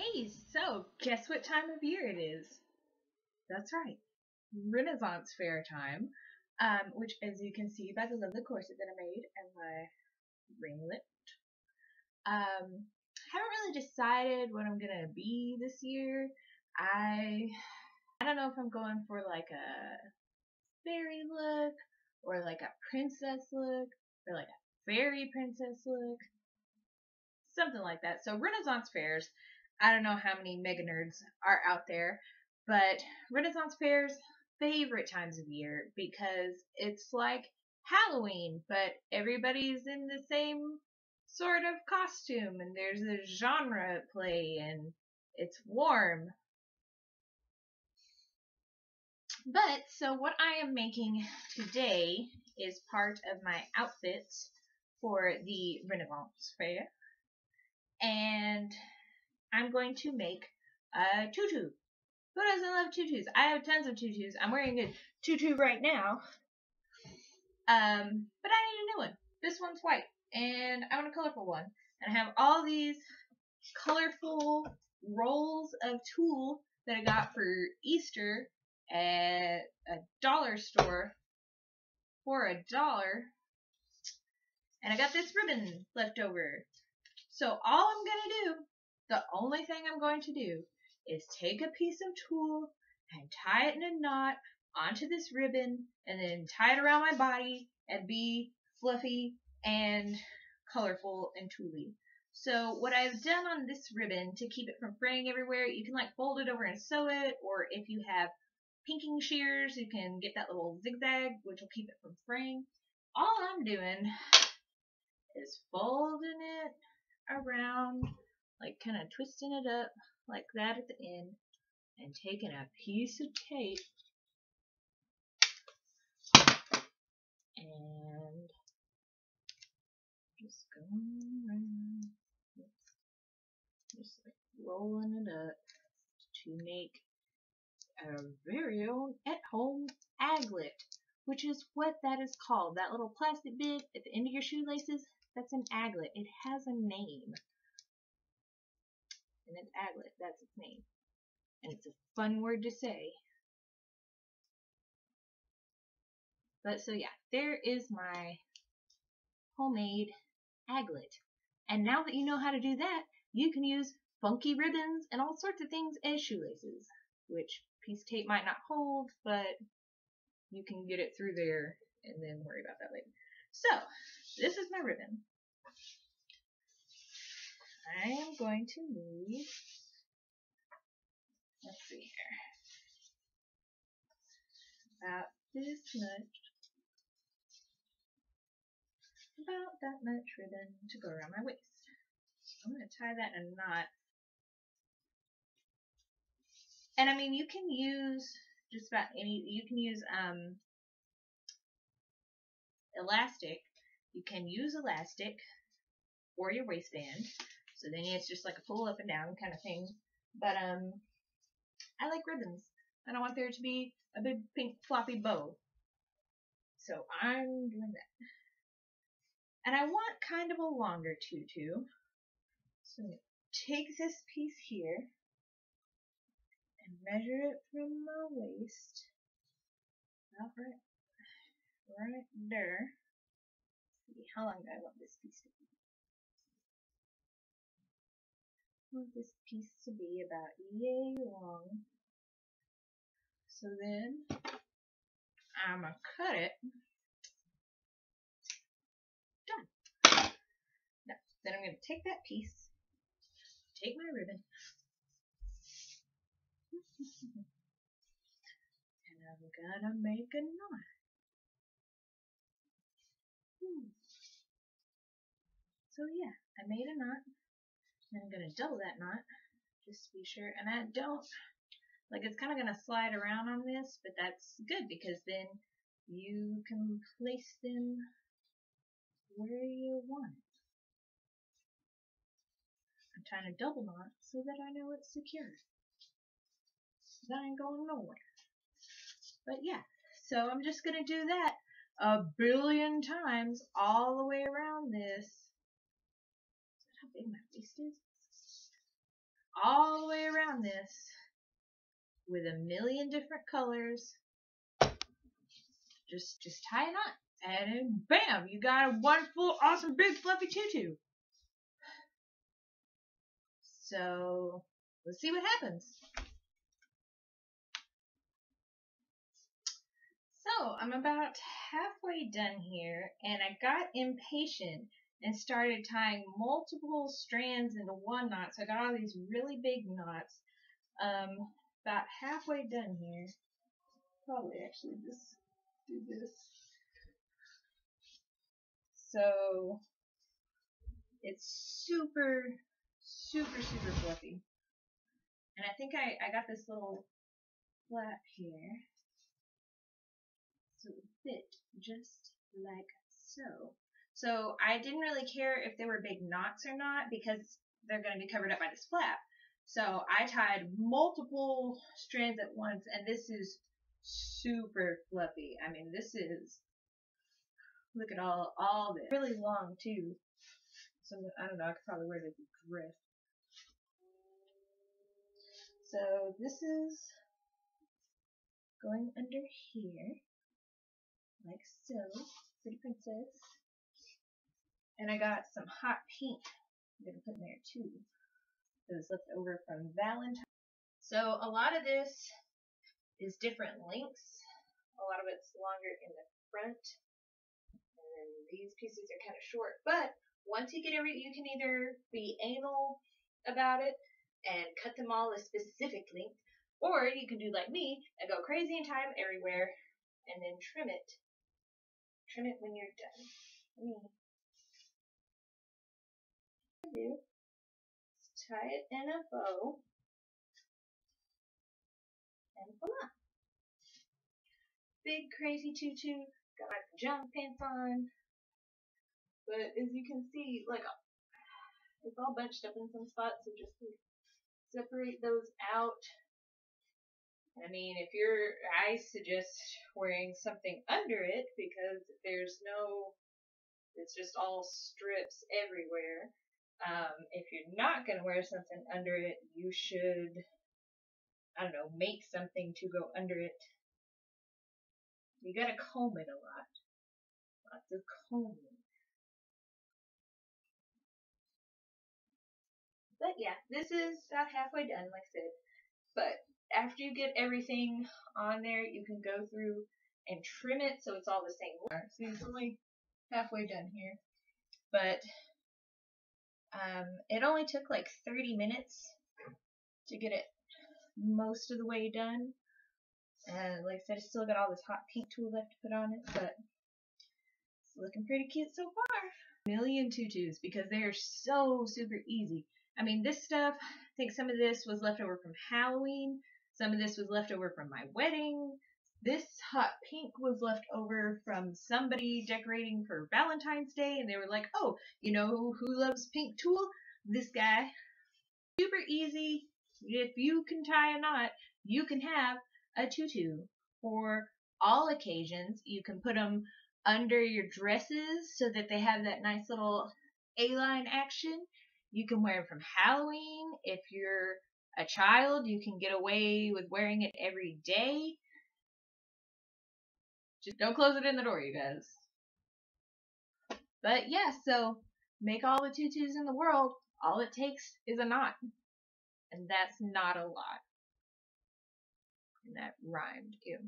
Hey, so guess what time of year it is? That's right, Renaissance Fair time, which, as you can see by the lovely corset that I made and my ringlet, haven't really decided what I'm gonna be this year. I don't know if I'm going for like a fairy look or like a princess look or like a fairy princess look, something like that. So Renaissance fairs, I don't know how many mega nerds are out there, but Renaissance fairs, favorite times of year because it's like Halloween, but everybody's in the same sort of costume and there's a genre at play and it's warm. But so what I am making today is part of my outfits for the Renaissance fair, and I'm going to make a tutu. Who doesn't love tutus? I have tons of tutus. I'm wearing a tutu right now. But I need a new one. This one's white, and I want a colorful one. And I have all these colorful rolls of tulle that I got for Easter at a dollar store for $1. And I got this ribbon left over. So all I'm going to do, the only thing I'm going to do, is take a piece of tulle and tie it in a knot onto this ribbon and then tie it around my body and be fluffy and colorful and tulle. So what I've done on this ribbon to keep it from fraying everywhere, you can like fold it over and sew it, or if you have pinking shears, you can get that little zigzag, which will keep it from fraying. All I'm doing is folding it around, like kind of twisting it up like that at the end, and taking a piece of tape and just going around, just like rolling it up to make a very own at-home aglet, which is what that is called. That little plastic bit at the end of your shoelaces, that's an aglet. It has a name. And it's aglet, that's its name. And it's a fun word to say. But so yeah, there is my homemade aglet. And now that you know how to do that, you can use funky ribbons and all sorts of things as shoelaces, which piece of tape might not hold, but you can get it through there and then worry about that later. So, this is my ribbon. I am going to need, let's see here, about this much, about that much ribbon to go around my waist. So I'm going to tie that in a knot. And I mean, you can use just about any, you can use elastic. You can use elastic for your waistband. So then it's just like a pull up and down kind of thing. But I like ribbons. And I want there to be a big pink floppy bow. So I'm doing that. And I want kind of a longer tutu. So I'm going to take this piece here and measure it from my waist. About right there. See, how long do I want this piece to be? I want this piece to be about yay long. So then I'm going to cut it. Done. Now, then I'm going to take that piece, take my ribbon, and I'm going to make a knot. So yeah, I made a knot, and I'm going to double that knot, just to be sure, and I don't, like it's kind of going to slide around on this, but that's good because then you can place them where you want it. I'm tying a double knot so that I know it's secure. That ain't going nowhere. But yeah, so I'm just going to do that a billion times all the way around this. Is that how big my waist is? all the way around this with a million different colors. Just tie a knot, and then bam, you got a wonderful, awesome, big, fluffy tutu. So let's see what happens. So I'm about halfway done here, and I got impatient and started tying multiple strands into one knot. So I got all these really big knots. About halfway done here. Probably actually just do this. So it's super, super, super fluffy. And I think I got this little flap here. So it would fit just like so. So I didn't really care if they were big knots or not because they're going to be covered up by this flap. So I tied multiple strands at once, and this is super fluffy. I mean, this is, look at all this. Really long too. So I don't know, I could probably wear it as a dress. So this is going under here, like so. Pretty princess. And I got some hot pink I'm going to put in there too. It was left over from Valentine. So a lot of this is different lengths. A lot of it's longer in the front. And then these pieces are kind of short. But once you get you can either be anal about it and cut them all a specific length, or you can do like me and go crazy and tie them everywhere and then trim it. Trim it when you're done. Tie it in a bow, and voila! Big crazy tutu. Got my pajama pants on, but as you can see, like it's all bunched up in some spots, so just separate those out. I mean, I suggest wearing something under it because it's just all strips everywhere. If you're not going to wear something under it, you should, I don't know, make something to go under it. You gotta comb it a lot. Lots of combing. But yeah, this is about halfway done, like I said. But after you get everything on there, you can go through and trim it so it's all the same length. See, it's only halfway done here. But it only took like 30 minutes to get it most of the way done. And like I said, I still got all this hot pink tulle left to put on it, but it's looking pretty cute so far. Million tutus because they are so super easy. I mean, this stuff, I think some of this was left over from Halloween. Some of this was left over from my wedding. This hot pink was left over from somebody decorating for Valentine's Day, and they were like, oh, you know who loves pink tulle? This guy. Super easy. If you can tie a knot, you can have a tutu for all occasions. You can put them under your dresses so that they have that nice little A-line action. You can wear them from Halloween. If you're a child, you can get away with wearing it every day. Just don't close it in the door, you guys. But yeah, so make all the tutus in the world. All it takes is a knot. And that's not a lot. And that rhymed, ew.